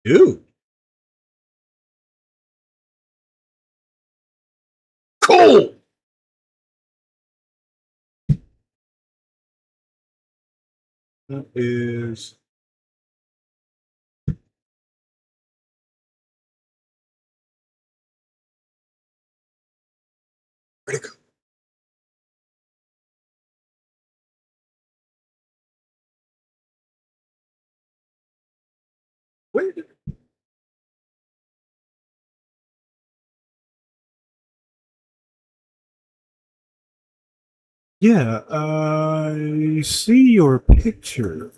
Dude, cool. That is where'd it go? Where did Yeah, I see your picture.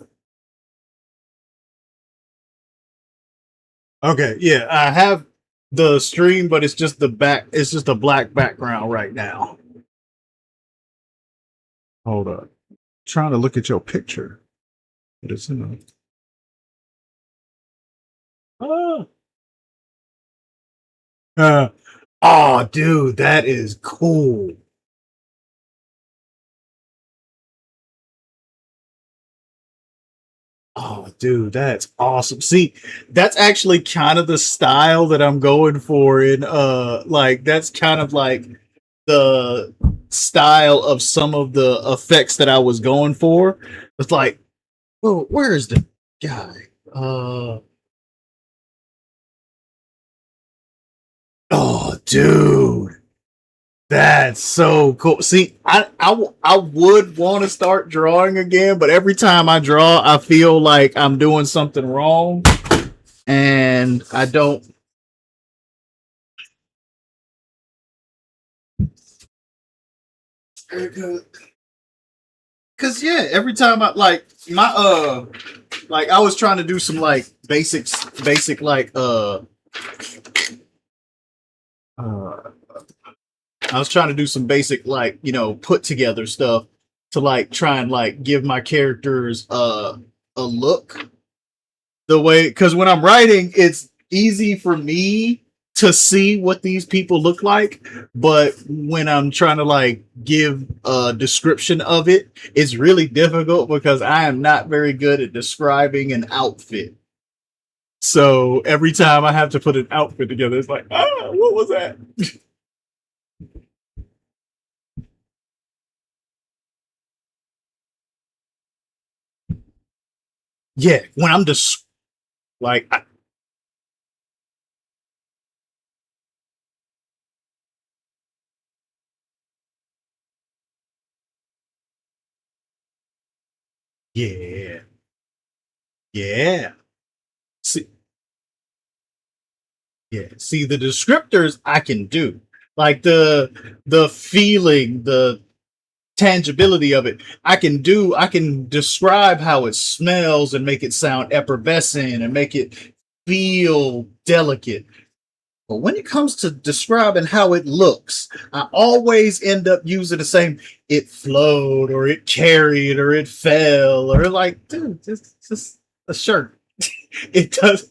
Okay, yeah, I have the stream, but it's just it's just a black background right now. Hold up. Trying to look at your picture. But it's in a oh. Uh, oh, dude, that is cool. Oh, dude, that's awesome. See, that's actually kind of the style that I'm going for in like that's kind of like the style of some of the effects that I was going for. It's like, well, where is the guy? Uh oh, dude. That's so cool. See, I would want to start drawing again, but every time I draw, I feel like I'm doing something wrong, and I don't. Cause yeah, every time I like my like I was trying to do some like basic like uh I was trying to do some basic like put together stuff to like try and like give my characters a look the way, because when I'm writing, it's easy for me to see what these people look like, but when I'm trying to like give a description of it, it's really difficult because I am not very good at describing an outfit. So every time I have to put an outfit together, it's like, what was that? Yeah, when I'm just like, yeah, yeah. See, yeah, see the descriptors I can do, like the feeling, the tangibility of it. I can describe how it smells and make it sound effervescent and make it feel delicate. But when it comes to describing how it looks, I always end up using the same it flowed or it carried or it fell or like, dude, just a shirt. It does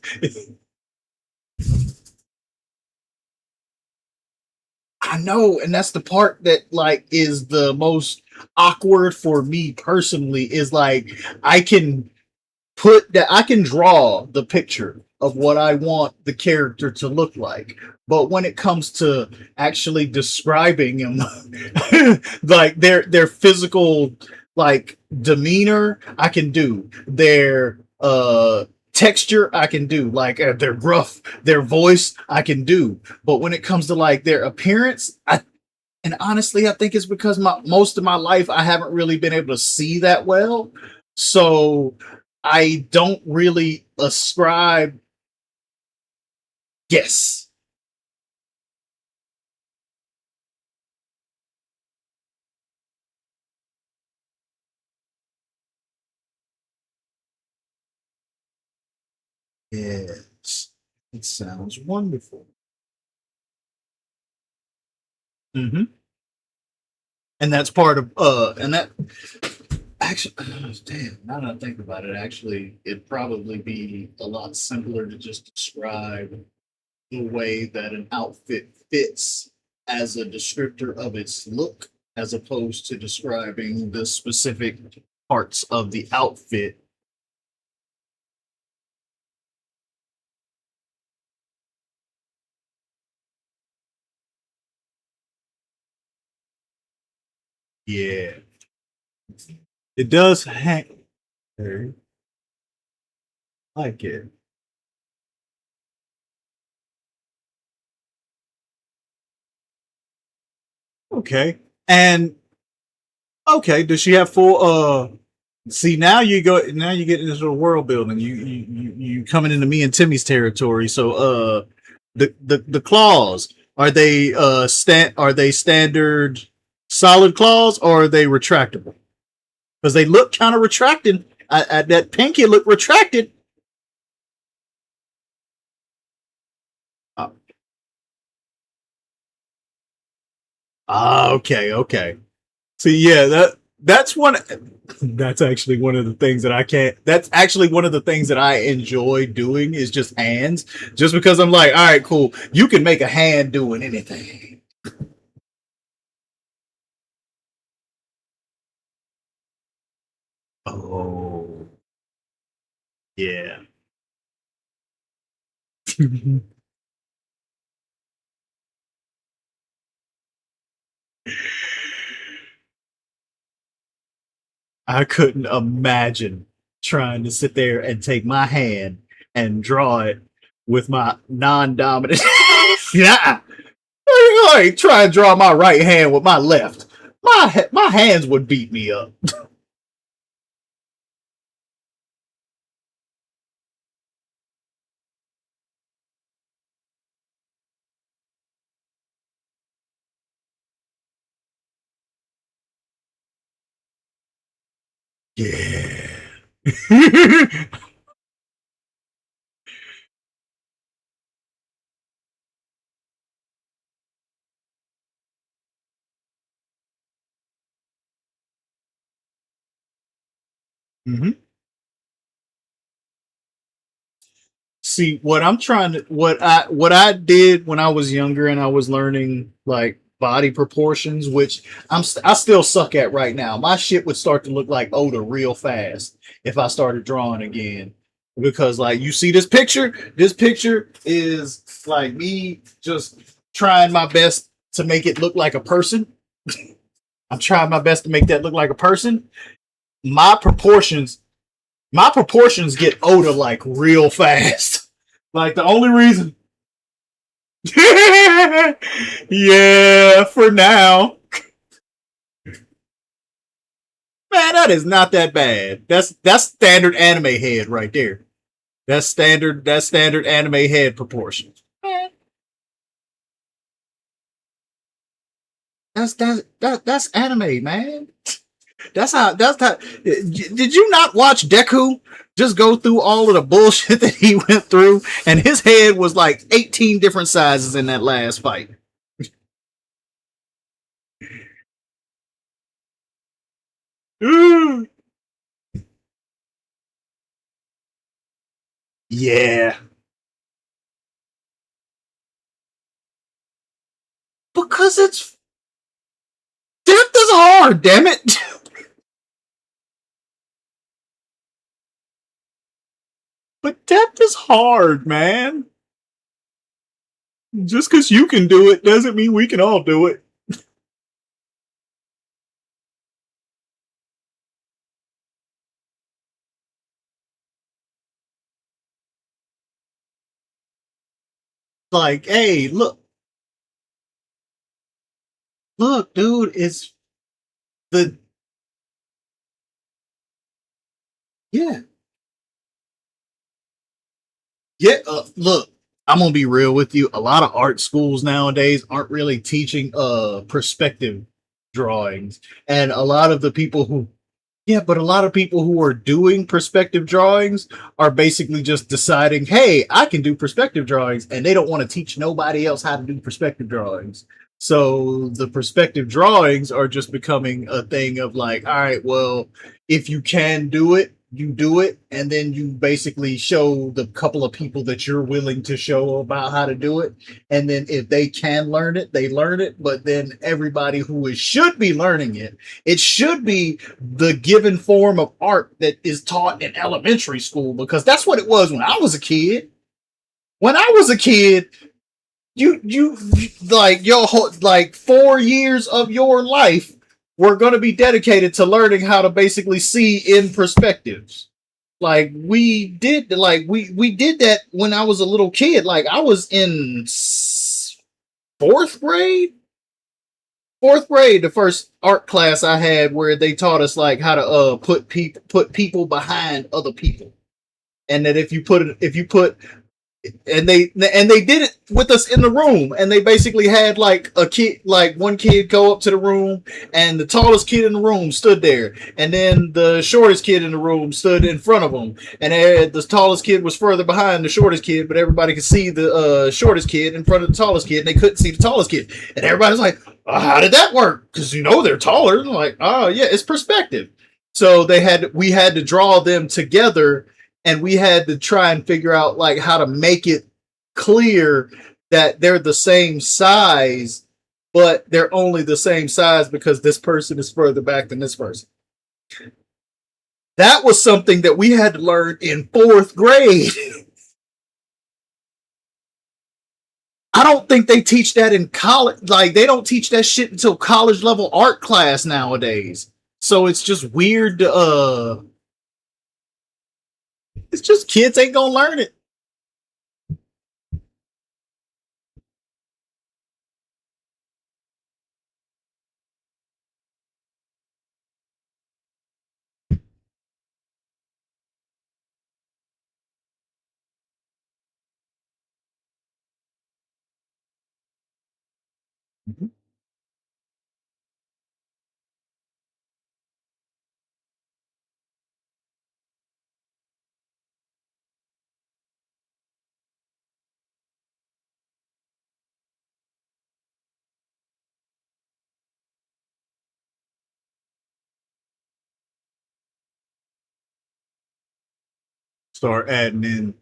I know, and that's the part that like is the most awkward for me personally is like I can I can draw the picture of what I want the character to look like. But when it comes to actually describing them, like their physical like demeanor, I can do. Their texture, I can do. Like their gruff, their voice, I can do. But when it comes to like their appearance, I and honestly, I think it's because my most of my life I haven't really been able to see that well. So I don't really ascribe. Yes. Yes. It sounds wonderful. Hmm. And that's part of and that actually damn, now that I think about it, actually it'd probably be a lot simpler to just describe the way that an outfit fits as a descriptor of its look as opposed to describing the specific parts of the outfit. Yeah, it does hang. I like it. Okay. And okay, does she have full see now you get into the world building. You coming into me and Timmy's territory. So the claws, are they standard solid claws or are they retractable? Because they look kind of retracted. That pinky look retracted. Uh, okay, okay. So yeah, that's one. That's actually one of the things that I can't. That's actually one of the things that I enjoy doing is just hands. Just because I'm like, all right, cool. You can make a hand doing anything. Oh yeah. I couldn't imagine trying to sit there and take my hand and draw it with my non-dominant. Yeah, I ain't try and draw my right hand with my left. My hands would beat me up. Yeah. Mhm. See what I'm trying to what I did when I was younger and I was learning like body proportions, which I still suck at right now. My shit would start to look like Oda real fast if I started drawing again. Because like you see this picture is like me just trying my best to make it look like a person. I'm trying my best to make that look like a person. My proportions my proportions get Oda like real fast. Like the only reason, yeah, for now, man, that is not that bad. That's standard anime head right there. That's standard anime head proportions. Man, that's anime, man. That's how. Did you not watch Deku just go through all of the bullshit that he went through, and his head was like 18 different sizes in that last fight. Yeah, because it's depth is hard. Damn it. But depth is hard, man. Just because you can do it doesn't mean we can all do it. Like, hey, look, dude, it's the yeah, yeah. Look, I'm gonna be real with you. A lot of art schools nowadays aren't really teaching perspective drawings, and a lot of the people who yeah, but a lot of people who are doing perspective drawings are basically just deciding, hey, I can do perspective drawings, and they don't want to teach nobody else how to do perspective drawings. So the perspective drawings are just becoming a thing of like, all right, well, if you can do it, you do it, and then you basically show the couple of people that you're willing to show about how to do it. And then if they can learn it, they learn it. But then everybody who is should be learning it, it should be the given form of art that is taught in elementary school because that's what it was when I was a kid. When I was a kid, you like your whole like 4 years of your life we're going to be dedicated to learning how to basically see in perspectives. Like we did that when I was a little kid. Like I was in fourth grade. Fourth grade, the first art class I had where they taught us like how to put people behind other people, and that if you put and they did it with us in the room, and they basically had like a kid, like one kid go up to the room, and the tallest kid in the room stood there, and then the shortest kid in the room stood in front of them, and the tallest kid was further behind the shortest kid, but everybody could see the shortest kid in front of the tallest kid, and they couldn't see the tallest kid, and everybody's like, how did that work? Because they're taller. And I'm like, oh yeah, it's perspective. So we had to draw them together, and we had to try and figure out like how to make it clear that they're the same size, but they're only the same size because this person is further back than this person. That was something that we had to learn in fourth grade. I don't think they teach that in college. Like they don't teach that shit until college level art class nowadays. So it's just weird to it's just kids ain't gonna learn it. Mhm. Start adding in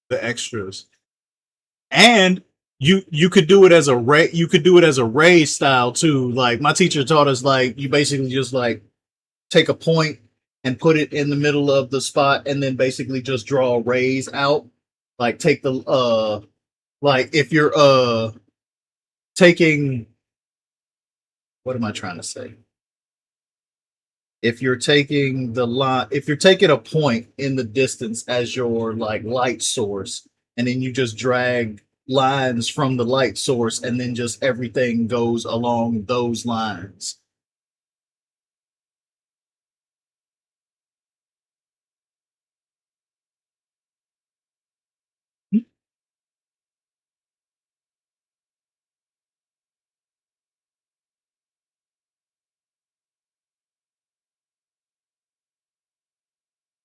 the extras. And you could do it as a you could do it as a raise style too. Like my teacher taught us like you basically just like take a point and put it in the middle of the spot and then basically just draw a raise out. Like take the like if you're taking, what am I trying to say? If you're taking the line, if you're taking a point in the distance as your like light source, and then you just drag lines from the light source, and then just everything goes along those lines.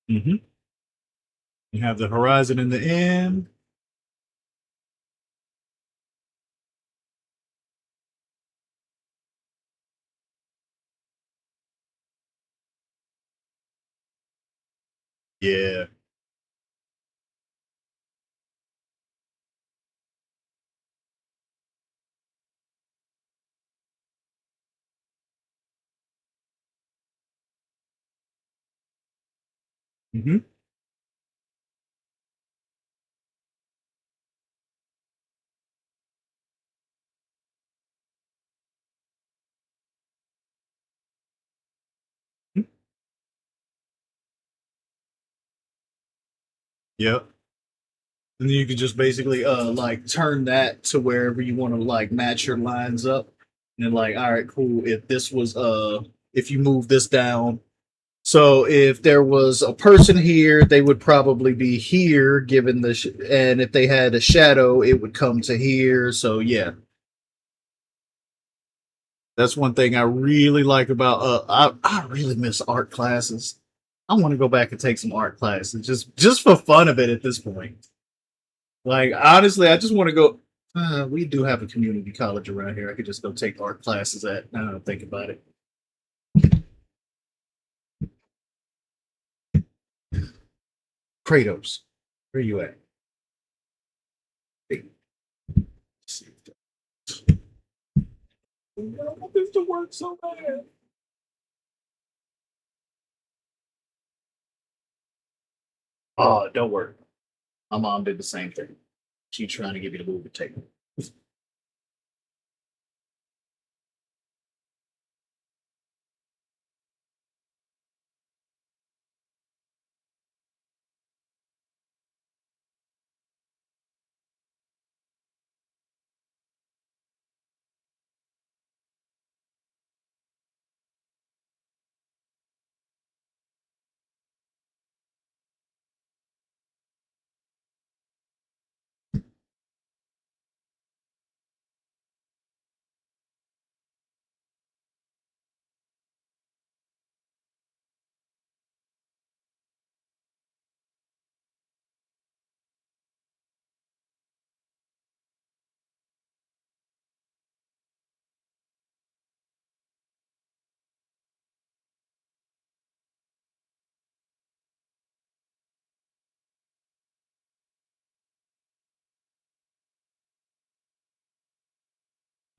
Mm-hmm. You have the horizon in the end. Yeah. Mm-hmm. Yep. And then you could just basically like turn that to wherever you want to like match your lines up. And then like, all right, cool. If this was if you move this down, so if there was a person here, they would probably be here given and if they had a shadow, it would come to here. So yeah, that's one thing I really like about I really miss art classes. I want to go back and take some art classes just for fun of it at this point. Like honestly, I just want to go. We do have a community college around here. I could just go take art classes at. Now I think about it. Kratos, where you at? Hey, see. I want this to work so bad. Oh, don't worry. My mom did the same thing. She trying to get me to move the table.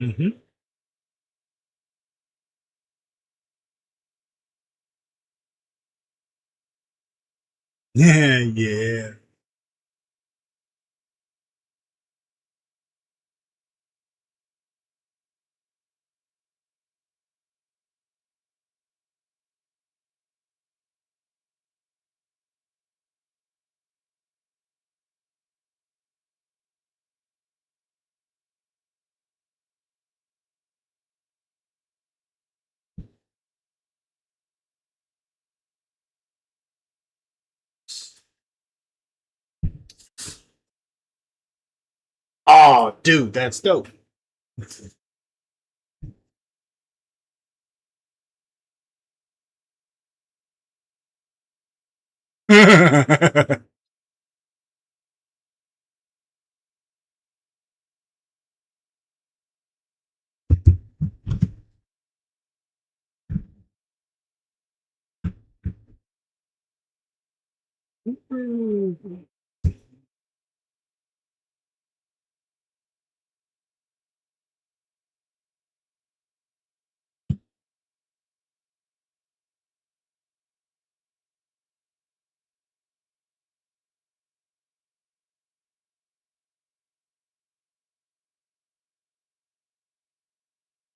Mm-hmm. Yeah, yeah. Oh, dude, that's dope.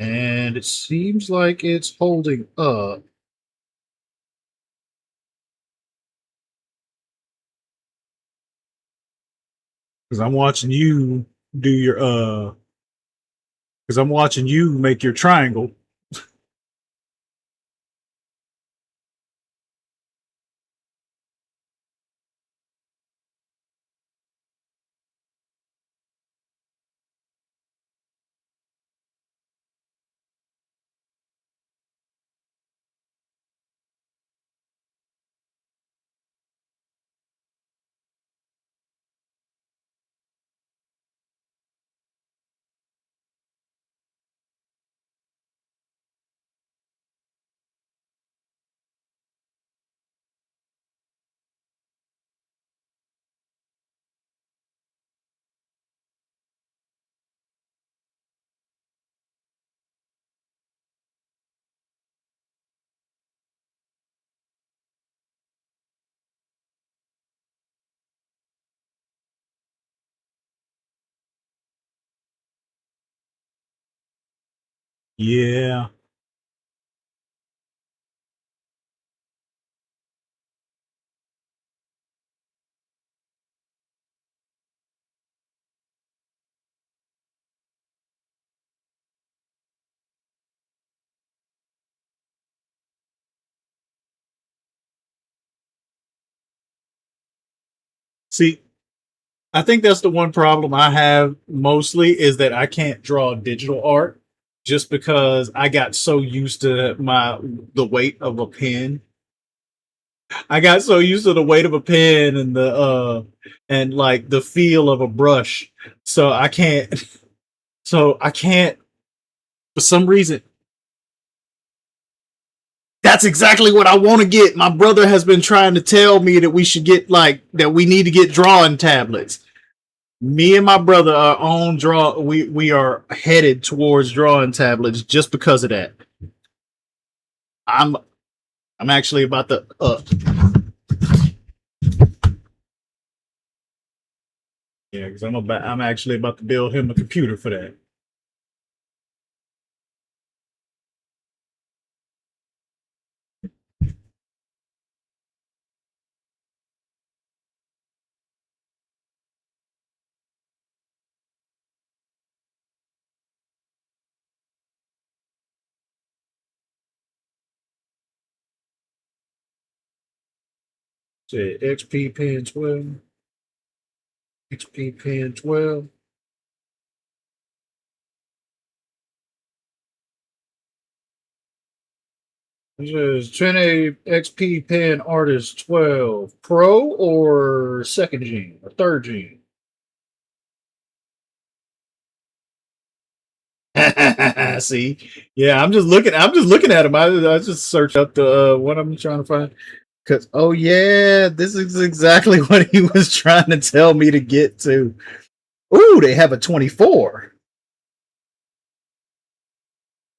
And it seems like it's holding up. Because I'm watching you do your because I'm watching you make your triangle. Yeah. See, I think that's the one problem I have mostly is that I can't draw digital art just because I got so used to the weight of a pen. I got so used to the weight of a pen and the and like the feel of a brush. So I can't so I can't for some reason that's exactly what I want to get. My brother has been trying to tell me that we should get like that we need to get drawing tablets. Me and my brother are on draw. We are headed towards drawing tablets just because of that. I'm I'm actually about to yeah, because I'm actually about to build him a computer for that. Say XP Pen 12, XP Pen 12. This is 10A XP Pen Artist 12 Pro or second gene or third gene. See, yeah, I'm just looking. I'm just looking at them. I just searched up the what I'm trying to find. Cause oh yeah, this is exactly what he was trying to tell me to get to. Ooh, they have a 24.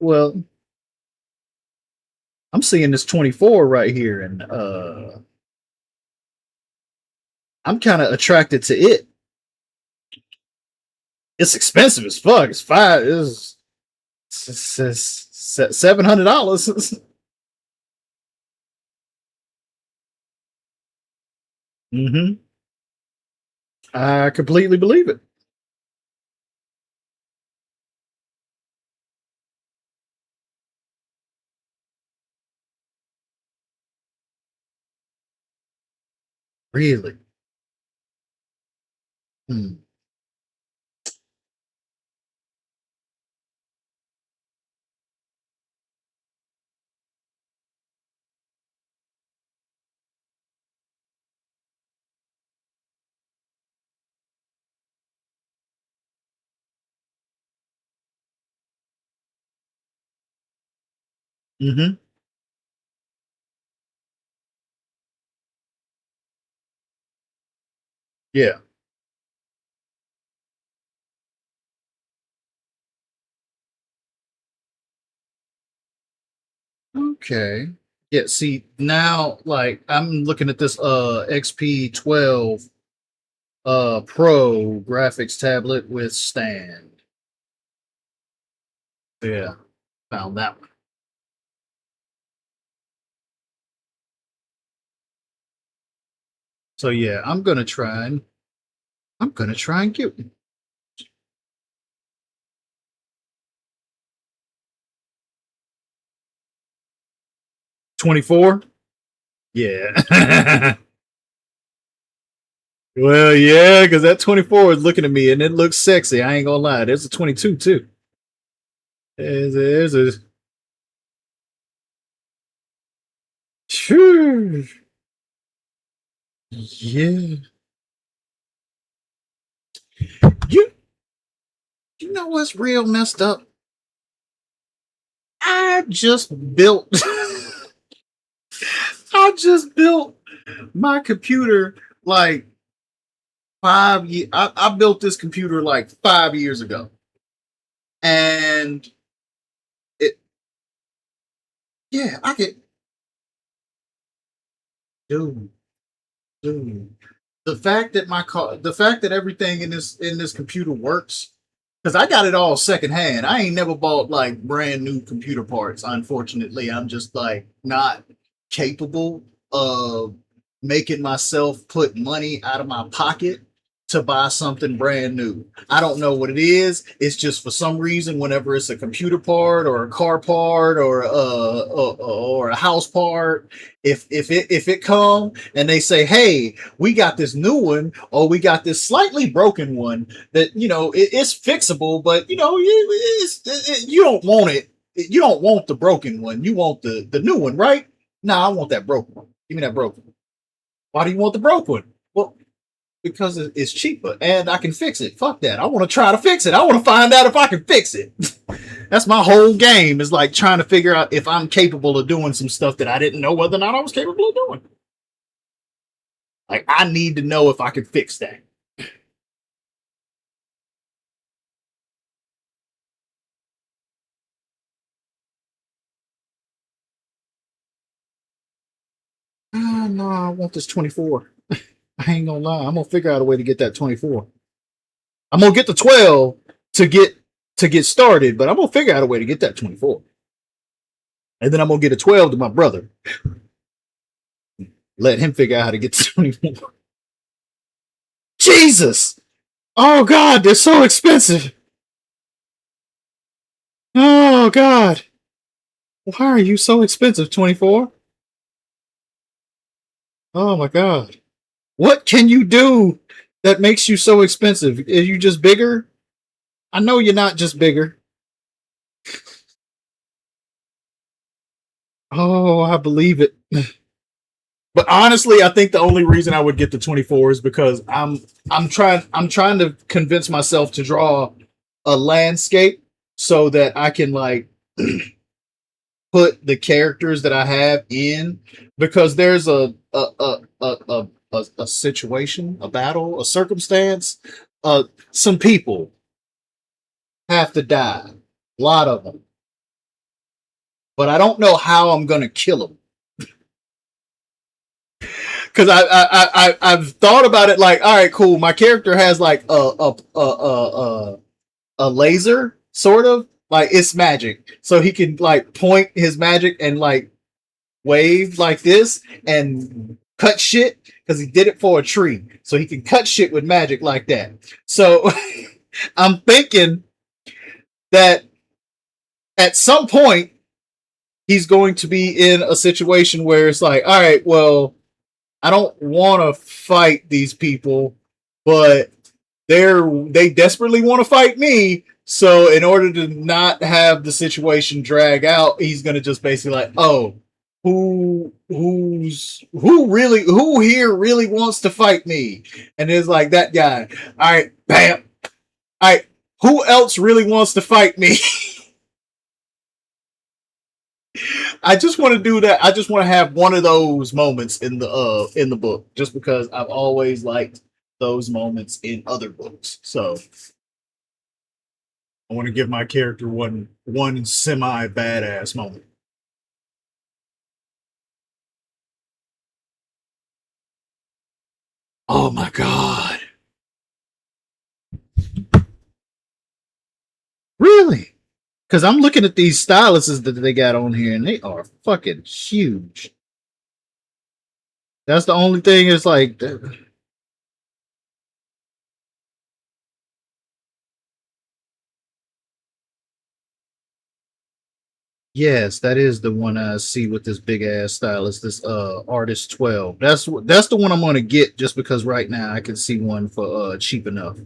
Well, I'm seeing this 24 right here, and I'm kind of attracted to it. It's expensive as fuck. It's $700. hmm I completely believe it. Really. Hmm. hmm Yeah. Okay. Yeah. See now, like I'm looking at this XP 12 Pro graphics tablet with stand. Yeah. Found that one. So yeah, I'm gonna try and get 24. Yeah. Well, yeah, because that 24 is looking at me and it looks sexy. I ain't gonna lie. There's a 22 too. There's a Phew. Yeah. You you know what's real messed up? I just built I just built my computer like 5 years. I built this computer like 5 years ago. And it yeah, I could dude, dude. The fact that everything in this computer works, because I got it all secondhand. I ain't never bought like brand new computer parts. Unfortunately, I'm just like not capable of making myself put money out of my pocket to buy something brand new. I don't know what it is. It's just for some reason, whenever it's a computer part or a car part or a house part, if it come and they say, "Hey, we got this new one, or we got this slightly broken one that it's fixable, but you don't want it. You don't want the broken one. You want the new one, right? Nah, I want that broken one. Give me that broken one. Why do you want the broken one? Well, because it's cheaper and I can fix it. Fuck that. I want to try to fix it. I want to find out if I can fix it. That's my whole game, is like trying to figure out if I'm capable of doing some stuff that I didn't know whether or not I was capable of doing. Like I need to know if I can fix that. Oh, no, I want this 24. I ain't gonna lie. I'm gonna figure out a way to get that 24. I'm gonna get the 12 to get started, but I'm gonna figure out a way to get that 24. And then I'm gonna get a 12 to my brother. Let him figure out how to get the 24. Jesus! Oh God, they're so expensive. Oh God. Why are you so expensive, 24? Oh my God. What can you do that makes you so expensive? Are you just bigger? I know you're not just bigger. Oh, I believe it. But honestly, I think the only reason I would get the 24 is because I'm trying to convince myself to draw a landscape so that I can like put the characters that I have in, because there's a situation, a battle, a circumstance, some people have to die. A lot of them. but I don't know how I'm gonna kill him. Because I've thought about it like, all right, cool. My character has like a laser, sort of like it's magic, so he can like point his magic and like wave like this and cut shit because he did it for a tree, so he can cut shit with magic like that. So I'm thinking that at some point he's going to be in a situation where it's like, all right, well, I don't want to fight these people, but they desperately want to fight me. So in order to not have the situation drag out, he's gonna just basically like, oh, who here really wants to fight me? And it's like that guy. All right, bam. All right, who else really wants to fight me? I just want to do that. I just want to have one of those moments in the book, just because I've always liked those moments in other books. So I want to give my character one semi badass moment. Oh my god. Really? Because I'm looking at these styluses that they got on here and they are fucking huge. That's the only thing is like, yes, that is the one I see with this big ass stylus, this artist 12. That's the one I'm gonna get just because right now I can see one for cheap enough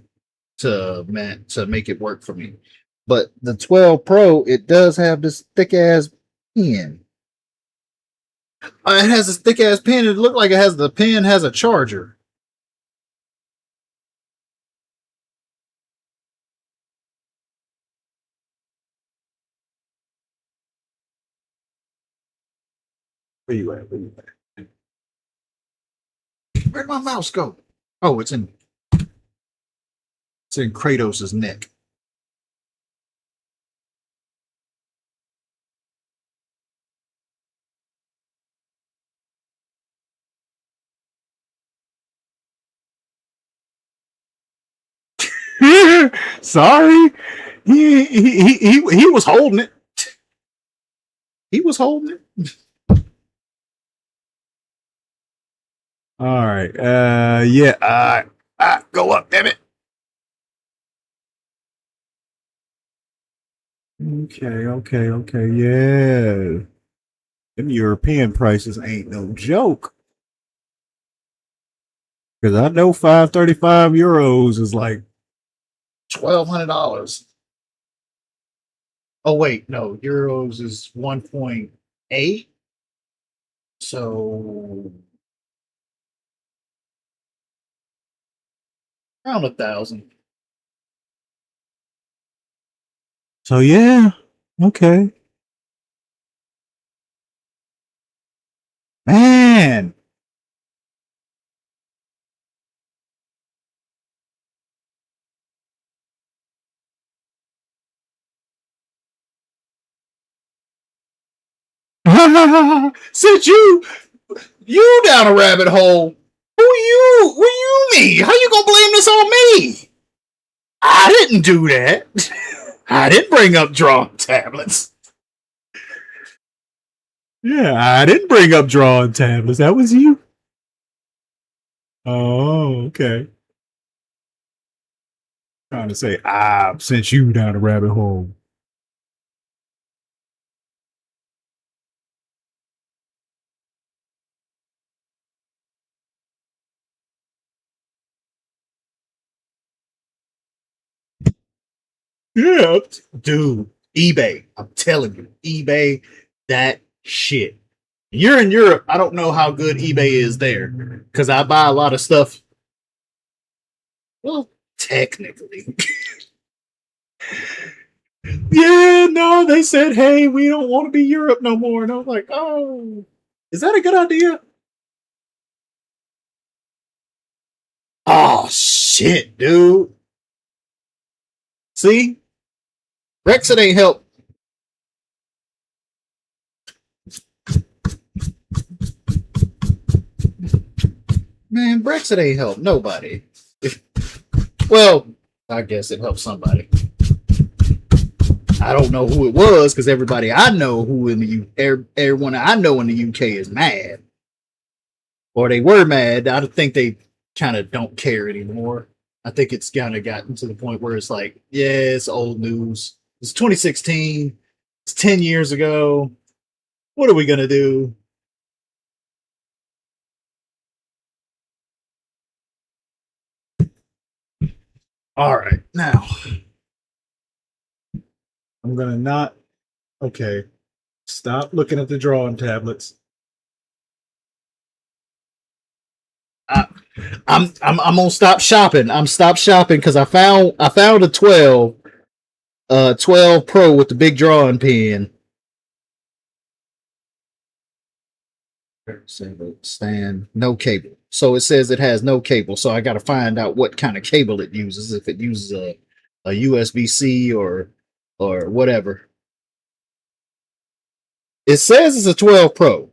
to make it work for me. But the 12 Pro, it does have this thick ass pen. It has this thick ass pen. It looked like it has the pen has a charger. Where you at? Where you at? Where'd my mouse go? Oh, it's in Kratos's neck. Sorry, he was holding it. He was holding it. All right. Yeah. Go up, damn it. Okay. Okay. Okay. Yeah. Them European prices ain't no joke. Because I know 535 euros is like $1,200. Oh wait, no, euros is 1.8. So around 1,000. So yeah, okay, man. Since you down a rabbit hole. Who you me? How you gonna blame this on me? I didn't do that. I didn't bring up drawing tablets. Yeah, I didn't bring up drawing tablets. That was you. Oh, okay. Trying to say I've sent you down a rabbit hole. Yeah, dude. eBay. I'm telling you, eBay. That shit. You're in Europe. I don't know how good eBay is there because I buy a lot of stuff. Well, technically, yeah. No, they said, hey, we don't want to be Europe no more, and I was like, oh, is that a good idea? Oh shit, dude. See, Brexit ain't help. Man, Brexit ain't helped nobody. Well, I guess it helped somebody. I don't know who it was because everybody I know who in the everyone I know in the UK is mad, or they were mad. I think they kind of don't care anymore. I think it's kind of gotten to the point where it's like, yeah, it's old news. It's 2016. It's 10 years ago. What are we gonna do? All right, now I'm gonna not. Okay, stop looking at the drawing tablets. I, I'm gonna stop shopping. I'm stop shopping because I found a 12 Pro with the big drawing pen. Stand, no cable. So it says it has no cable. So I got to find out what kind of cable it uses. If it uses a USB C or whatever. It says it's a 12 Pro.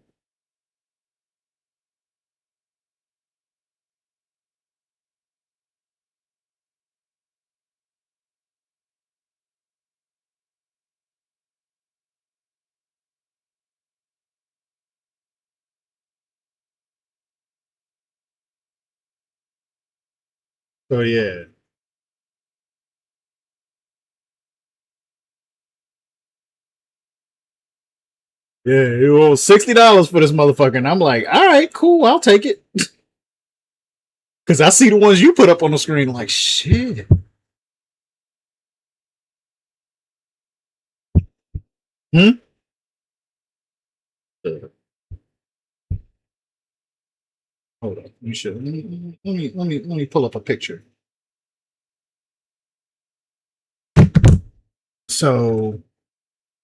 So yeah. Yeah, well, $60 for this motherfucker. And I'm like, all right, cool, I'll take it. Cause I see the ones you put up on the screen, like shit. Hmm? Hold on. You should let me pull up a picture. So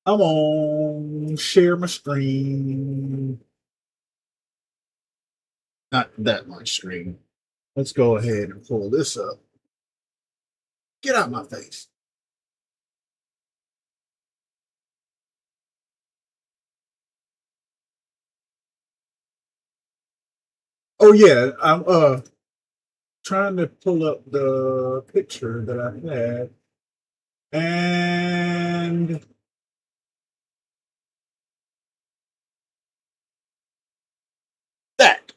I'm on share my screen. Not that much screen. Let's go ahead and pull this up. Get out my face. Oh yeah, I'm trying to pull up the picture that I had. And that.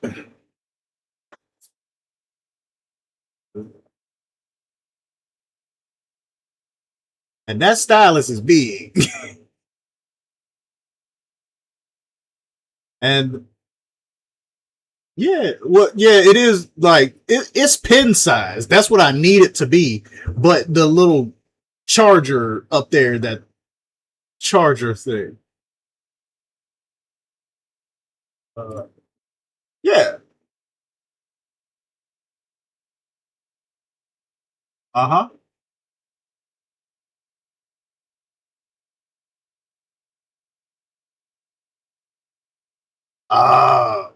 And that stylus is big. And yeah, well, yeah, it is like it's pen size. That's what I need it to be. But the little charger up there, that charger thing. Uh, yeah. Uh huh. Ah.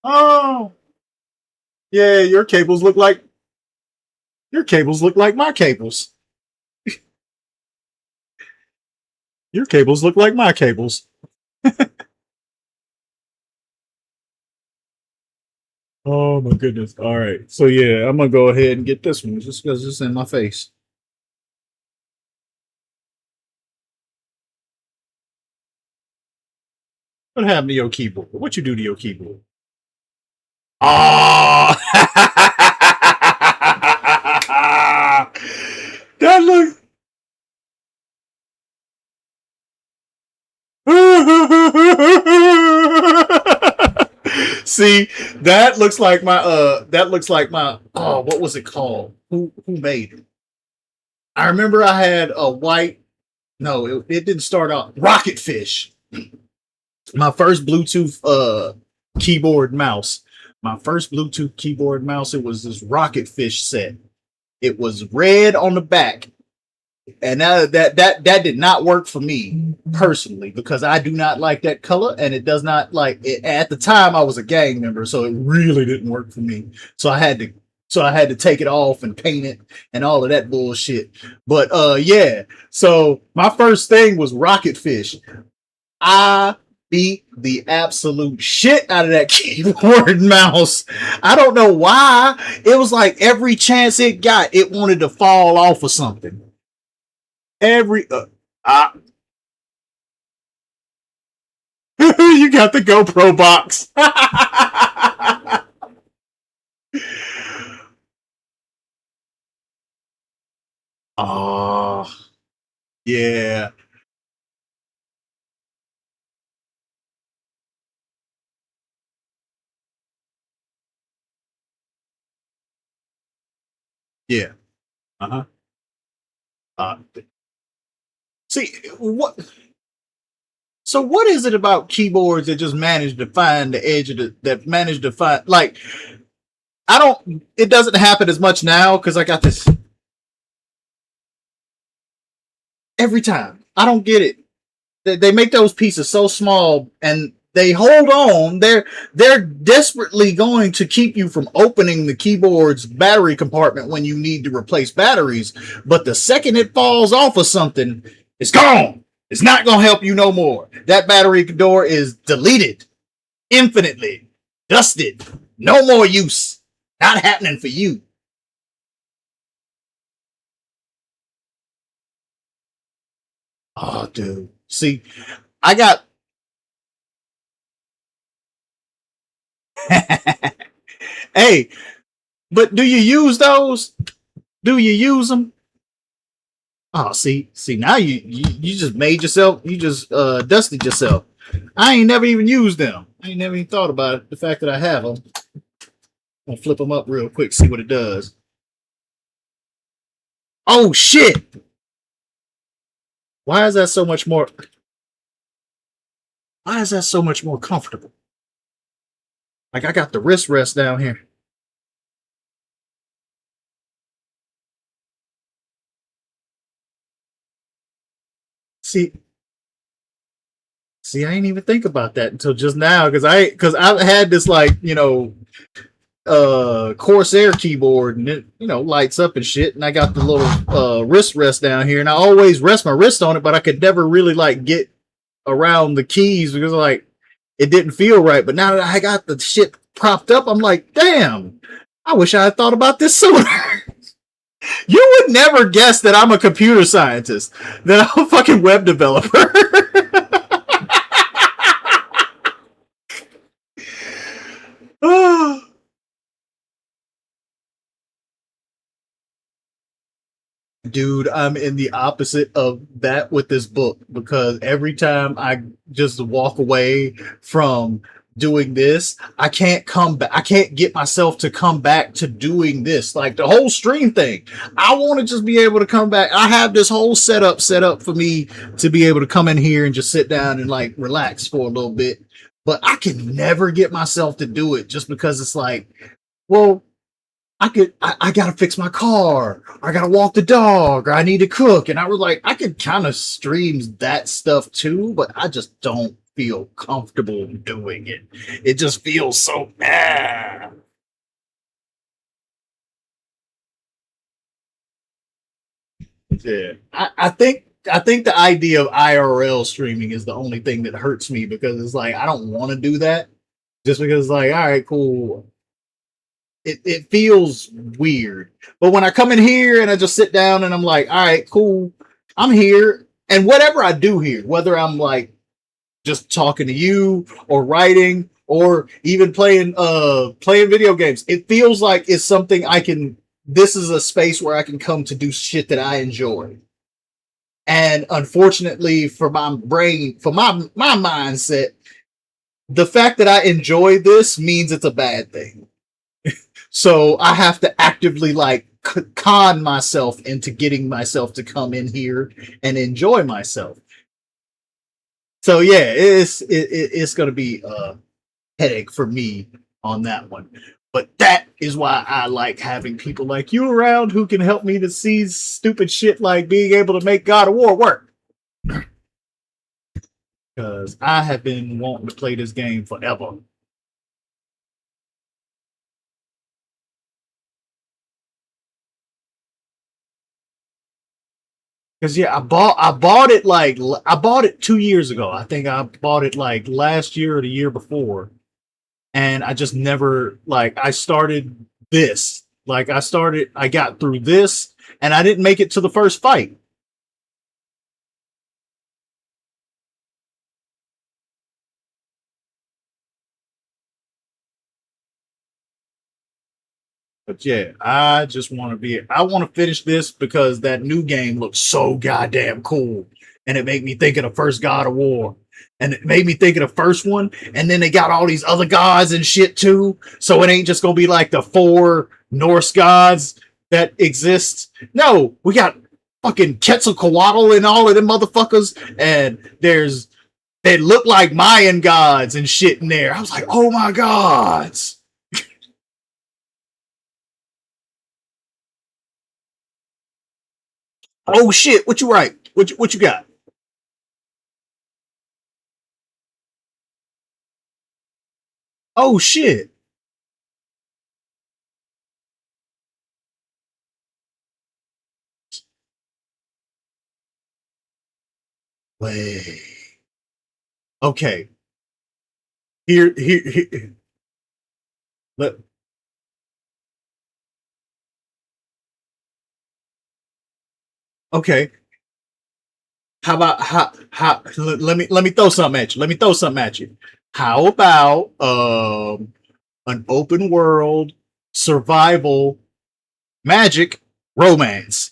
Oh. Yeah, your cables look like my cables. Your cables look like my cables. Oh my goodness. All right. So yeah, I'm gonna go ahead and get this one just because it's in my face. What happened to your keyboard? What you do to your keyboard? Ah, that looks. See, that looks like my that looks like my oh, what was it called? Who made it? I remember I had a white, no, it didn't start out Rocket Fish. My first Bluetooth keyboard mouse. My first Bluetooth keyboard mouse, it was this Rocket Fish set. It was red on the back, and that did not work for me personally because I do not like that color, and it does not like it. At the time I was a gang member, so it really didn't work for me. So I had to take it off and paint it and all of that bullshit. But yeah, so my first thing was Rocket Fish. I beat the absolute shit out of that keyboard and mouse. I don't know why. It was like every chance it got, it wanted to fall off of something. Every you got the GoPro box. Oh, yeah. Yeah. Uh-huh. Uh, see what so what is it about keyboards that just manage to find the edge of that manage to find like I don't it doesn't happen as much now because I got this every time. I don't get it. They make those pieces so small and they hold on. They're desperately going to keep you from opening the keyboard's battery compartment when you need to replace batteries. But the second it falls off of something, it's gone. It's not going to help you no more. That battery door is deleted infinitely, dusted, no more use. Not happening for you. Oh, dude. See, I got. Hey, but do you use those? Do you use them? Oh, see, now you just made yourself, you just dusted yourself. I ain't never even used them. I ain't never even thought about it. The fact that I have them, I'll flip them up real quick, see what it does. Oh shit! Why is that so much more? Why is that so much more comfortable? Like I got the wrist rest down here. See, see, I ain't even think about that until just now because I've had this like Corsair keyboard and it lights up and shit, and I got the little wrist rest down here and I always rest my wrist on it, but I could never really like get around the keys because like it didn't feel right. But now that I got the shit propped up, I'm like, damn, I wish I had thought about this sooner. You would never guess that I'm a computer scientist, that I'm a fucking web developer. Dude, I'm in the opposite of that with this book because every time I just walk away from doing this, I can't come back. I can't get myself to come back to doing this. Like the whole stream thing. I want to just be able to come back. I have this whole setup set up for me to be able to come in here and just sit down and like relax for a little bit. But I can never get myself to do it just because it's like, well, I gotta fix my car, or I gotta walk the dog, or I need to cook. And I was like, I could kind of stream that stuff too, but I just don't feel comfortable doing it. It just feels so yeah. I think the idea of IRL streaming is the only thing that hurts me because it's like I don't want to do that. Just because it's like, all right, cool. It feels weird. But when I come in here and I just sit down and I'm like, all right, cool, I'm here. And whatever I do here, whether I'm like just talking to you or writing or even playing video games, it feels like it's something I can this is a space where I can come to do shit that I enjoy. And unfortunately for my brain, for my mindset, the fact that I enjoy this means it's a bad thing. So I have to actively like con myself into getting myself to come in here and enjoy myself. So yeah, it's going to be a headache for me on that one. But that is why I like having people like you around who can help me to see stupid shit like being able to make God of War work. Because I have been wanting to play this game forever. Cause yeah, I bought it like I bought it 2 years ago. I think I bought it like last year or the year before, and I just never like I started this. Like I got through this, and I didn't make it to the first fight. But yeah, I just want to be. I want to finish this because that new game looks so goddamn cool, and it made me think of the first God of War, and it made me think of the first one. And then they got all these other gods and shit too, so it ain't just gonna be like the four Norse gods that exist. No, we got fucking Quetzalcoatl and all of them motherfuckers, and there's they look like Mayan gods and shit in there. I was like, oh my gods. Oh shit, what you write? What you got? Oh shit. Wait. Okay. Here. Let, okay. How about let me throw something at you. Let me throw something at you. How about an open world survival magic romance?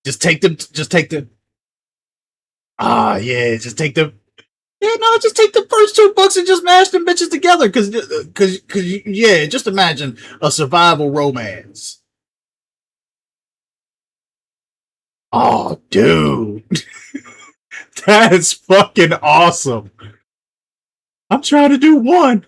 Just take the yeah, just take the yeah, no, just take the first two books and just mash them bitches together. Cause, yeah, just imagine a survival romance. Oh, dude, that's fucking awesome. I'm trying to do one.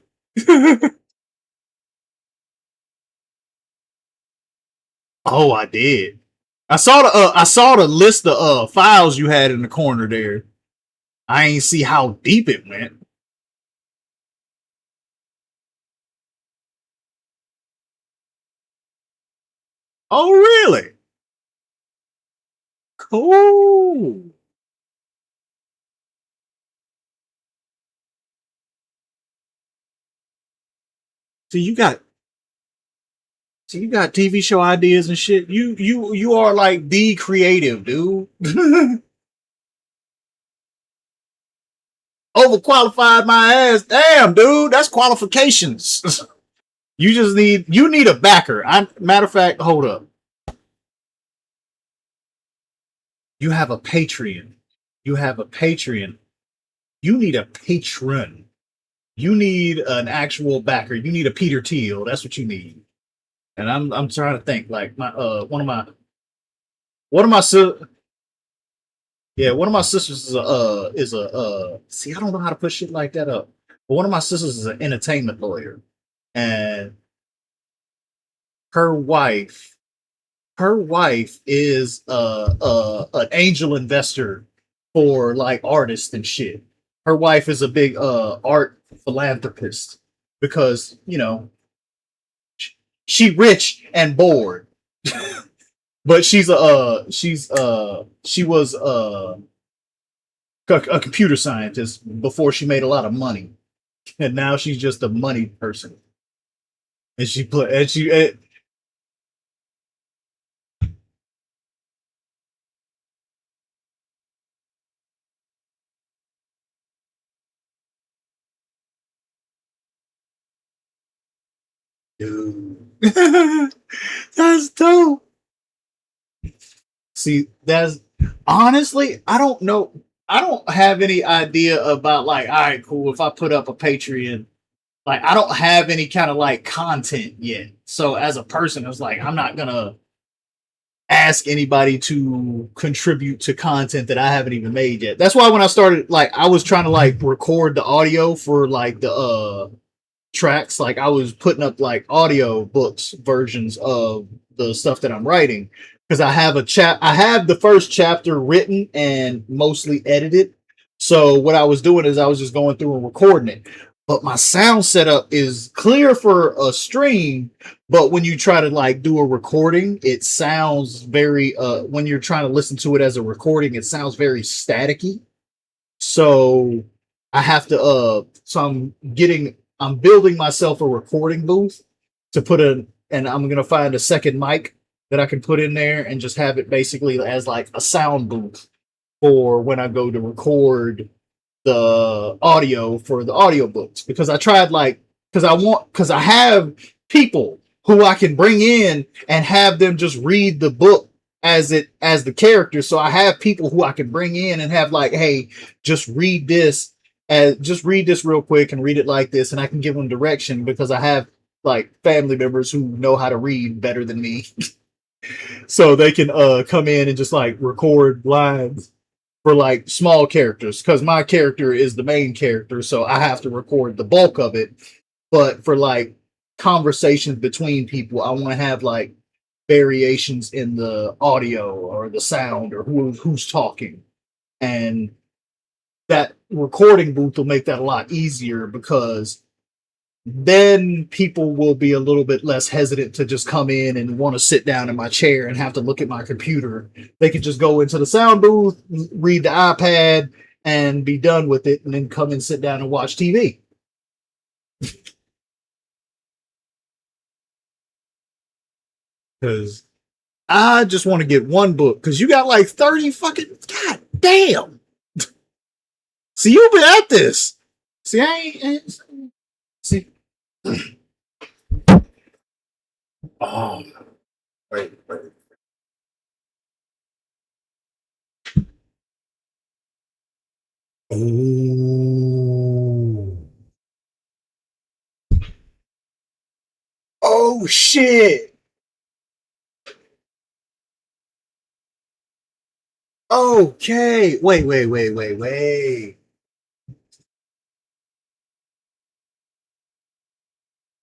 Oh, I did. I saw the list of files you had in the corner there. I ain't see how deep it went. Oh, really? Cool. So you got you got TV show ideas and shit. You are like the creative, dude. Overqualified my ass. Damn, dude, that's qualifications. You need a backer. I matter of fact, hold up. You have a Patreon. You have a Patreon. You need a patron. You need an actual backer. You need a Peter Thiel. That's what you need. And I'm trying to think like my one of my yeah, one of my sisters is a see, I don't know how to put shit like that up. But one of my sisters is an entertainment lawyer, and her wife her wife is an angel investor for like artists and shit. Her wife is a big art philanthropist because she rich and bored, but she was a computer scientist before she made a lot of money, and now she's just a money person. And she play and she dude, that's dope. See, that's honestly, I don't know. I don't have any idea about like, all right, cool. If I put up a Patreon, like, I don't have any kind of like content yet. So as a person, it's like I'm not gonna ask anybody to contribute to content that I haven't even made yet. That's why when I started, like, I was trying to like record the audio for like the tracks. Like I was putting up like audio books versions of the stuff that I'm writing because I have the first chapter written and mostly edited. So what I was doing is I was just going through and recording it. but my sound setup is clear for a stream. But when you try to like do a recording, it sounds very when you're trying to listen to it as a recording, it sounds very staticky. So I have to so I'm building myself a recording booth to put in, and I'm gonna find a second mic that I can put in there and just have it basically as like a sound booth for when I go to record the audio for the audiobooks. Because I tried like because I have people who I can bring in and have them just read the book as the character. So I have people who I can bring in and have like, hey, just read this just read this real quick and read it like this, and I can give them direction because I have like family members who know how to read better than me. So they can come in and just like record lines for like small characters because my character is the main character, so I have to record the bulk of it. But for like conversations between people, I want to have like variations in the audio or the sound or who's talking, and that recording booth will make that a lot easier because then people will be a little bit less hesitant to just come in and want to sit down in my chair and have to look at my computer. They can just go into the sound booth, read the iPad, and be done with it, and then come and sit down and watch TV. Because I just want to get one book. Because you got like 30 fucking. God damn. See, you've been at this. See, I ain't. See. Oh, wait. Oh. Oh shit. Okay. Wait.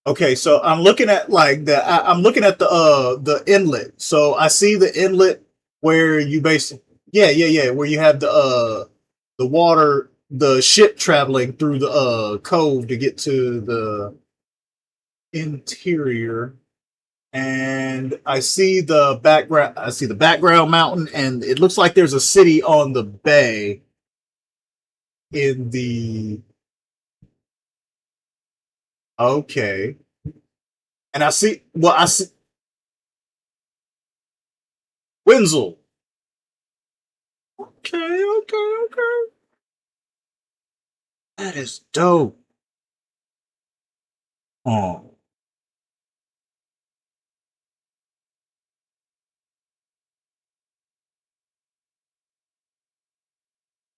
Okay, so I'm looking at like I'm looking at the inlet. So I see the inlet where you basically yeah, where you have the water, the ship traveling through the cove to get to the interior. And I see the background mountain, and it looks like there's a city on the bay in the okay. And I see Wenzel. Okay. That is dope. Oh,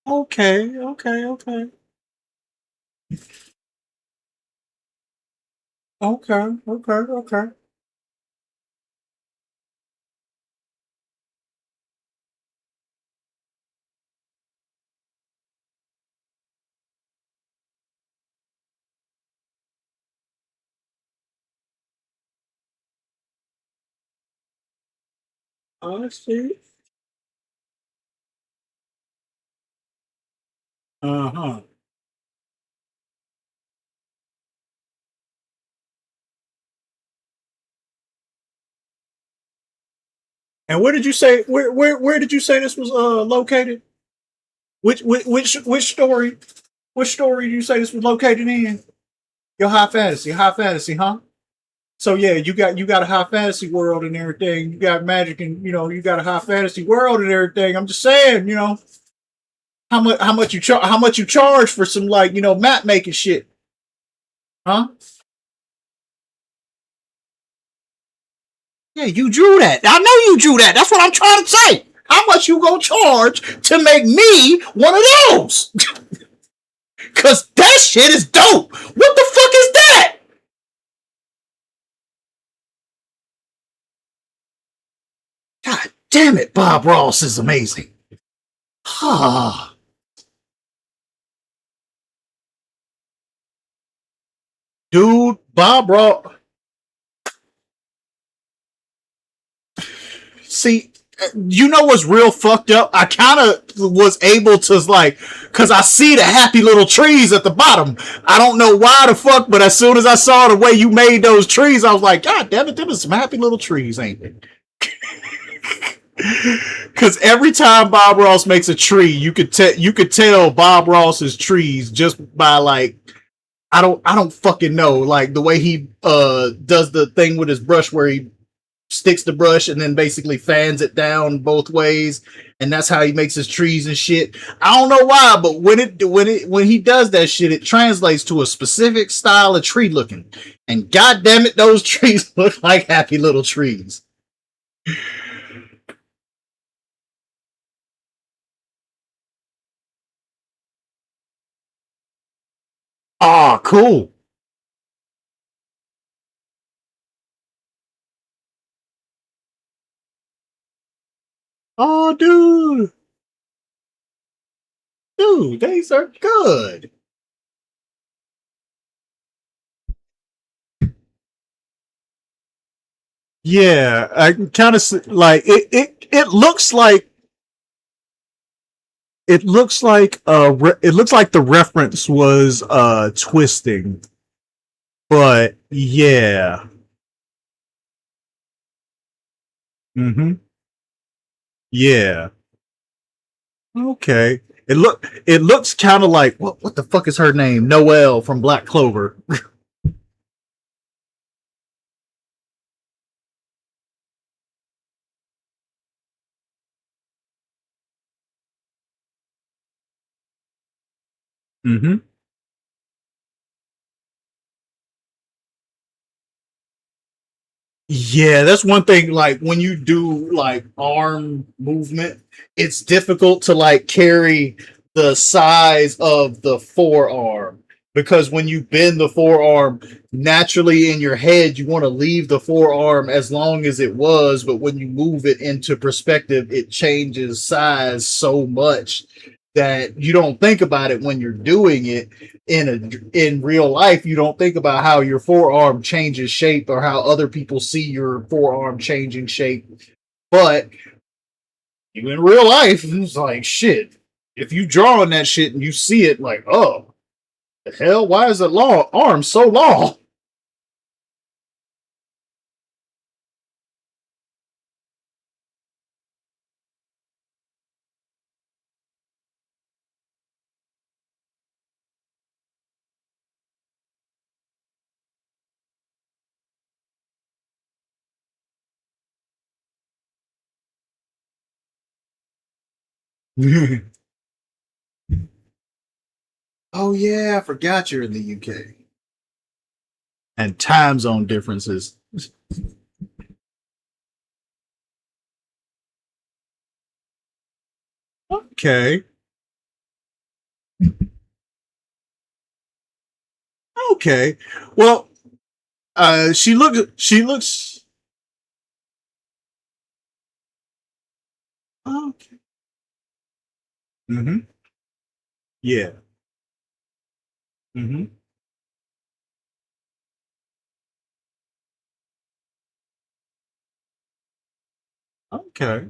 okay. Okay. I see. Uh-huh. And where did you say where did you say this was located? Which story? Which story do you say this was located in? Your high fantasy, huh? So yeah, you got a high fantasy world and everything. You got magic, and you got a high fantasy world and everything. I'm just saying, how much you charge for some like map making shit, huh? Yeah, you drew that. I know you drew that. That's what I'm trying to say. How much you gonna charge to make me one of those? Cause that shit is dope. What the fuck is that? God damn it, Bob Ross is amazing. Ah, dude, Bob Ross. See, you know what's real fucked up? I kind of was able to like, cause I see the happy little trees at the bottom. I don't know why the fuck, but as soon as I saw the way you made those trees, I was like, God damn it, them is some happy little trees, ain't they? Cause every time Bob Ross makes a tree, you could tell Bob Ross's trees just by like, I don't fucking know, like the way he does the thing with his brush where he sticks the brush and then basically fans it down both ways, and that's how he makes his trees and shit. I don't know why, but when he does that shit, it translates to a specific style of tree looking, and god damn it, those trees look like happy little trees. Ah, cool. Oh, dude, these are good. Yeah, I kind of like it looks like it looks like the reference was twisting, but yeah. Mm-hmm. Yeah. Okay. It looks kind of like what the fuck is her name? Noelle from Black Clover. Mm-hmm. Yeah, that's one thing. Like when you do like arm movement, it's difficult to like carry the size of the forearm because when you bend the forearm, naturally in your head, you want to leave the forearm as long as it was, but when you move it into perspective, it changes size so much that you don't think about it when you're doing it in real life. You don't think about how your forearm changes shape or how other people see your forearm changing shape, but you in real life it's like shit. If you draw on that shit and you see it, like, oh, the hell, why is the long arm so long? Oh yeah, I forgot you're in the UK. And time zone differences. Okay. Okay. Well, she looks okay. Mm-hmm. Yeah. Mm-hmm. Okay.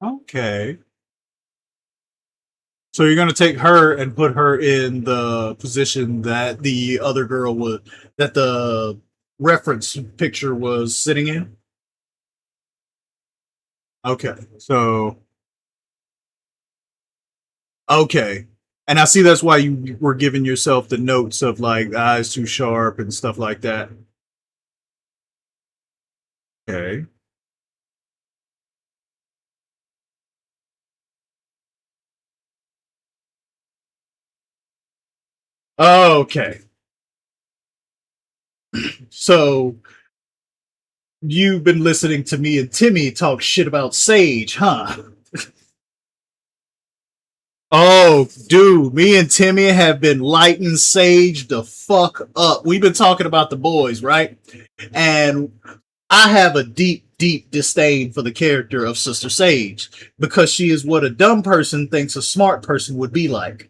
Okay. So you're gonna take her and put her in the position that the other girl would, that the reference picture was sitting in. Okay. So okay. And I see that's why you were giving yourself the notes of like eyes too sharp and stuff like that. Okay. Okay. So you've been listening to me and Timmy talk shit about Sage, huh? Oh, dude, me and Timmy have been lighting Sage the fuck up. We've been talking about the boys, right? And I have a deep, deep disdain for the character of Sister Sage because she is what a dumb person thinks a smart person would be like.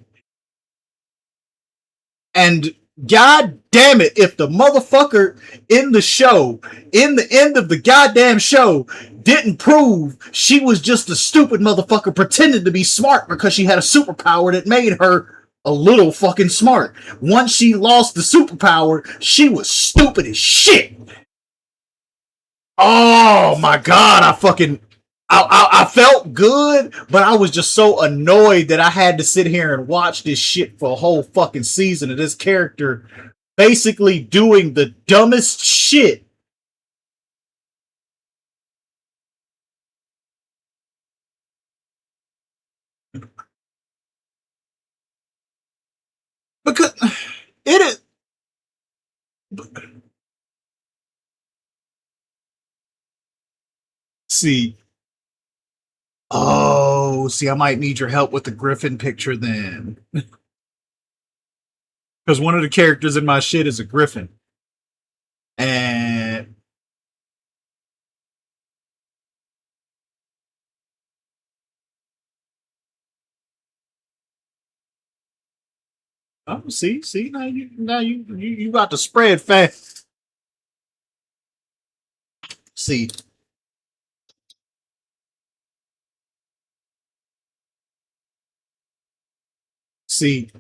And god damn it, if the motherfucker in the show, in the end of the goddamn show, didn't prove she was just a stupid motherfucker pretending to be smart because she had a superpower that made her a little fucking smart. Once she lost the superpower, she was stupid as shit. Oh my god, I felt good, but I was just so annoyed that I had to sit here and watch this shit for a whole fucking season of this character basically doing the dumbest shit. Because it is. See, oh, see, I might need your help with the Griffin picture then. Because one of the characters in my shit is a Griffin. And oh, see, now you got to spread fast. See,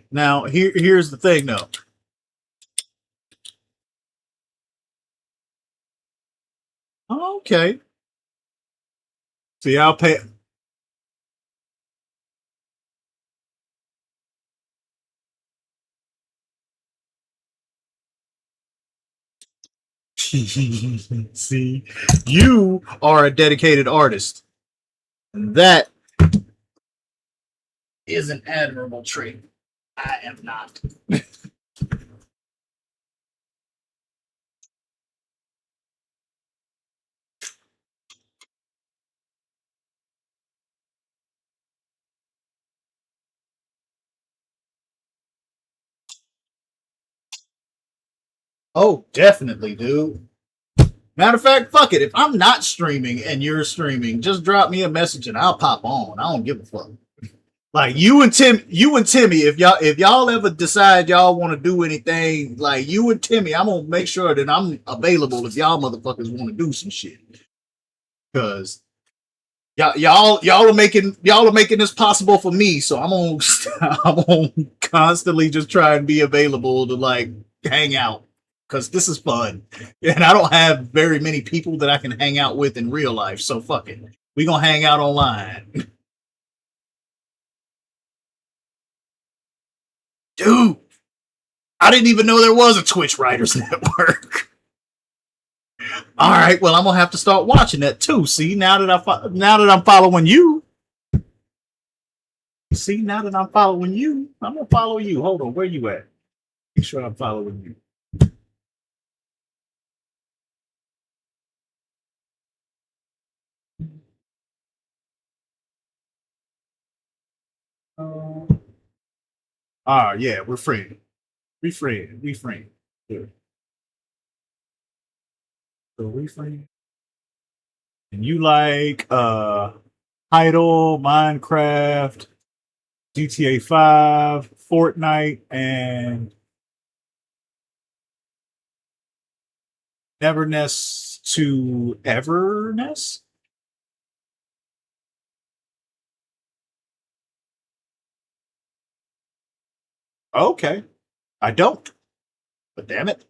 now here's the thing though. Oh, okay. See, I'll pay. See, you are a dedicated artist. That is an admirable trait. I am not. Oh, definitely, dude. Matter of fact, fuck it. If I'm not streaming and you're streaming, just drop me a message and I'll pop on. I don't give a fuck. Like you and Timmy, if y'all ever decide y'all want to do anything, like you and Timmy, I'm gonna make sure that I'm available if y'all motherfuckers want to do some shit. Cause y'all are making this possible for me, so I'm gonna I'm gonna constantly just try and be available to like hang out because this is fun, and I don't have very many people that I can hang out with in real life. So fuck it, we gonna hang out online, dude. I didn't even know there was a Twitch Writers Network. All right, well I'm gonna have to start watching that too. See, now that I'm following you, see now that I'm following you, I'm gonna follow you. Hold on, where you at? Make sure I'm following you. Ah, yeah, we're friends. We friends. We friends. Yeah. So we friends. And you like Idle, Minecraft, GTA 5, Fortnite, and Everness to Everness? Okay. I don't. But damn it.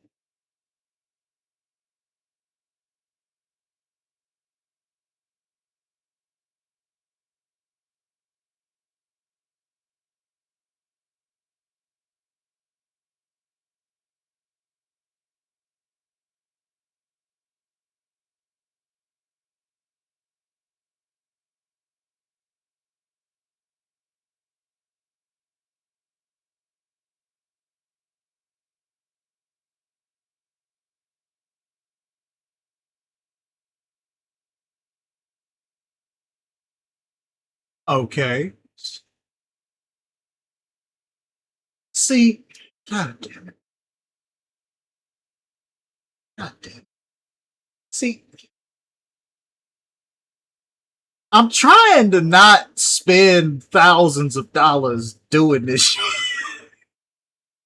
Okay. See, god damn it. God damn it. See, I'm trying to not spend thousands of dollars doing this shit.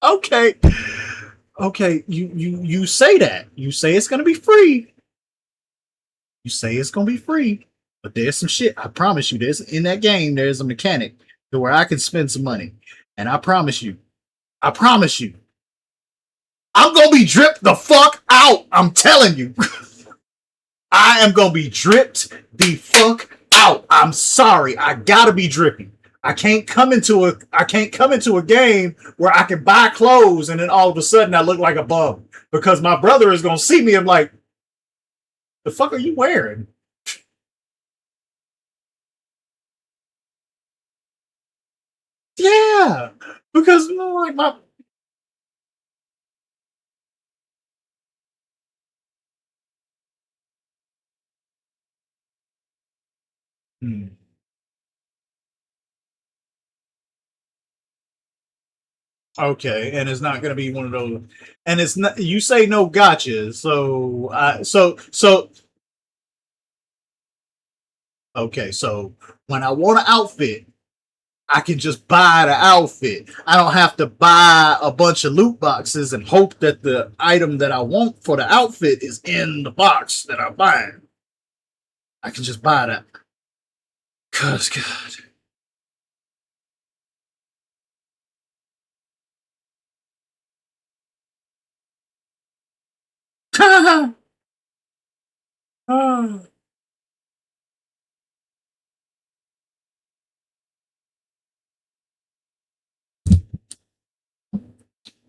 Okay. Okay, you say that. You say it's gonna be free. You say it's gonna be free. But there's some shit. I promise you, there's in that game, there's a mechanic to where I can spend some money. And I promise you, I'm gonna be dripped the fuck out. I'm telling you. I am gonna be dripped the fuck out. I'm sorry. I gotta be dripping. I can't come into a game where I can buy clothes and then all of a sudden I look like a bum because my brother is gonna see me and like, the fuck are you wearing? Yeah, because like my hmm. Okay, and it's not going to be one of those. And it's not. You say no gotcha. So okay. So when I want an outfit, I can just buy the outfit. I don't have to buy a bunch of loot boxes and hope that the item that I want for the outfit is in the box that I'm buying. I can just buy that. Cause God.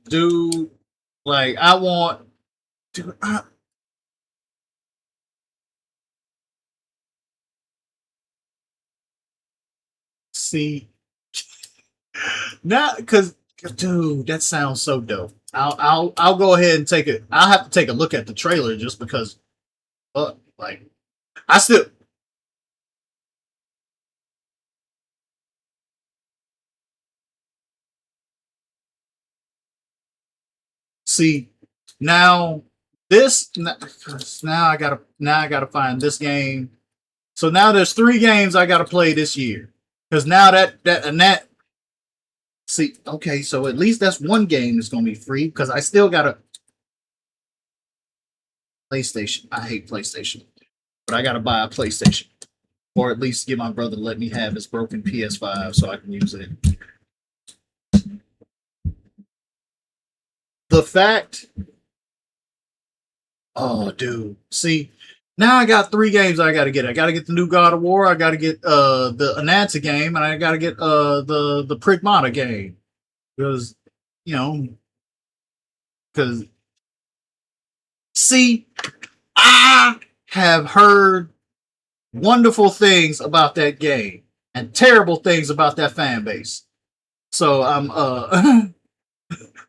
Dude, like I want. Dude, see not because dude, that sounds so dope. I'll go ahead and take it. I'll have to take a look at the trailer just because. Like I still see now this now I gotta find this game. So now there's three games I gotta play this year because now that see okay so at least that's one game that's gonna be free because I still gotta PlayStation. I hate PlayStation, but I gotta buy a PlayStation or at least get my brother to let me have his broken PS5 so I can use it. The fact Oh, dude. See, now I got three games I gotta get. I gotta get the new God of War. I gotta get the Ananta game, and I gotta get the Pragmata game because you know because see, I have heard wonderful things about that game and terrible things about that fan base. So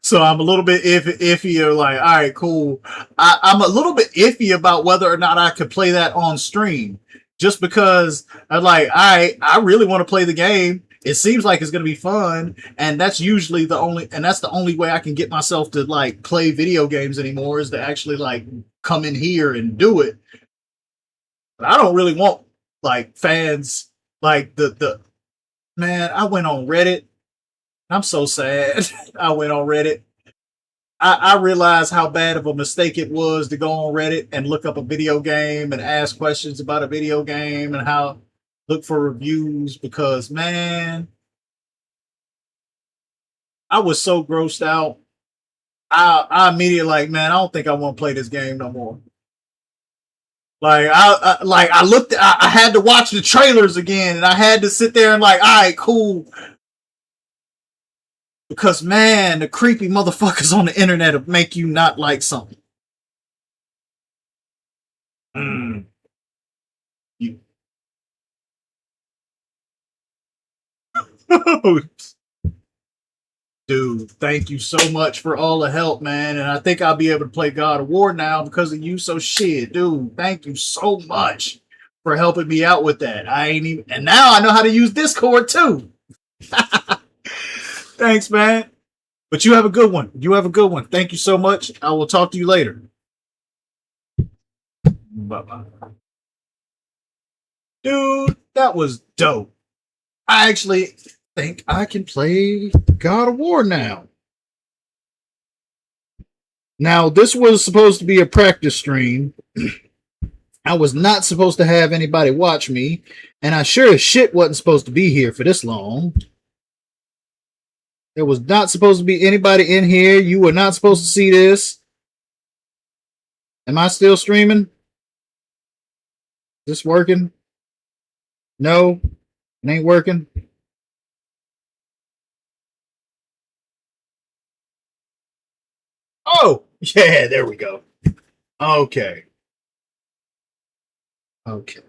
so I'm a little bit iffy or like, all right, cool. I'm a little bit iffy about whether or not I could play that on stream, just because I'm like, all right, I really want to play the game. It seems like it's going to be fun, and that's the only way I can get myself to like play video games anymore is to actually like come in here and do it. But I don't really want like fans like the man. I went on Reddit. I'm so sad. I went on Reddit. I realized how bad of a mistake it was to go on Reddit and look up a video game and ask questions about a video game and how look for reviews because man, I was so grossed out. I immediately like, man, I don't think I want to play this game no more. I looked. I had to watch the trailers again, and I had to sit there and like, all right, cool. Because man, the creepy motherfuckers on the internet will make you not like something. Mm. You, dude, thank you so much for all the help, man. And I think I'll be able to play God of War now because of you. So shit, dude, thank you so much for helping me out with that. I ain't even, and now I know how to use Discord too. Thanks, man. But you have a good one. You have a good one. Thank you so much. I will talk to you later. Bye bye. Dude, that was dope. I actually think I can play God of War now. Now, this was supposed to be a practice stream. I was not supposed to have anybody watch me, and I sure as shit wasn't supposed to be here for this long. There was not supposed to be anybody in here. You were not supposed to see this. Am I still streaming? Is this working? No, it ain't working. Oh, yeah, there we go. Okay. Okay.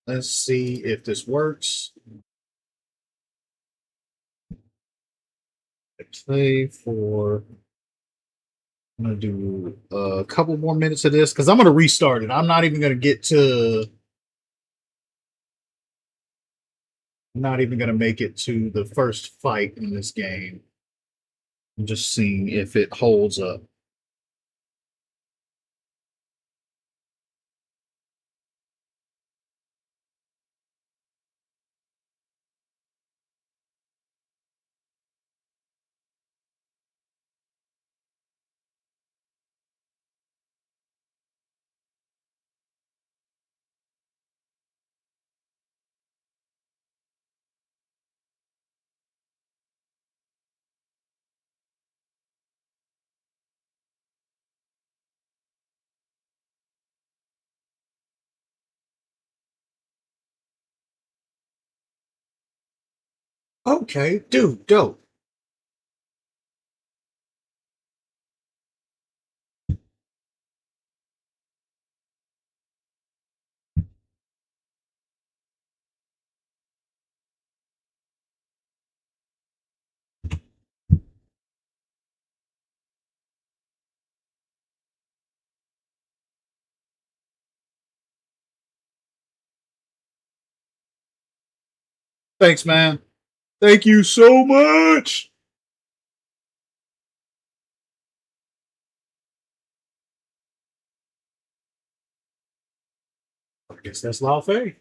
Let's see if this works. Play for. I'm gonna do a couple more minutes of this because I'm gonna restart it. I'm not even gonna get to. I'm not even gonna make it to the first fight in this game. I'm just seeing if it holds up. Okay, dude, dope. Thanks, man. Thank you so much. I guess that's Lao Fei.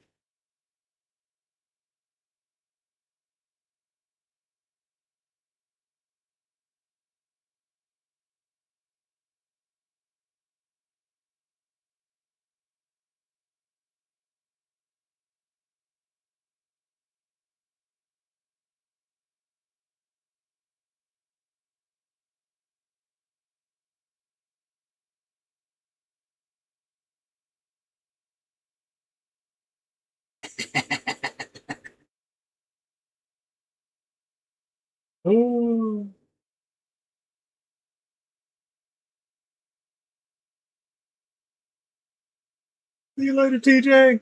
Oh, see you later, TJ.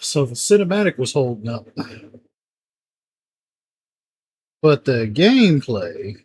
So the cinematic was holding up, but the gameplay.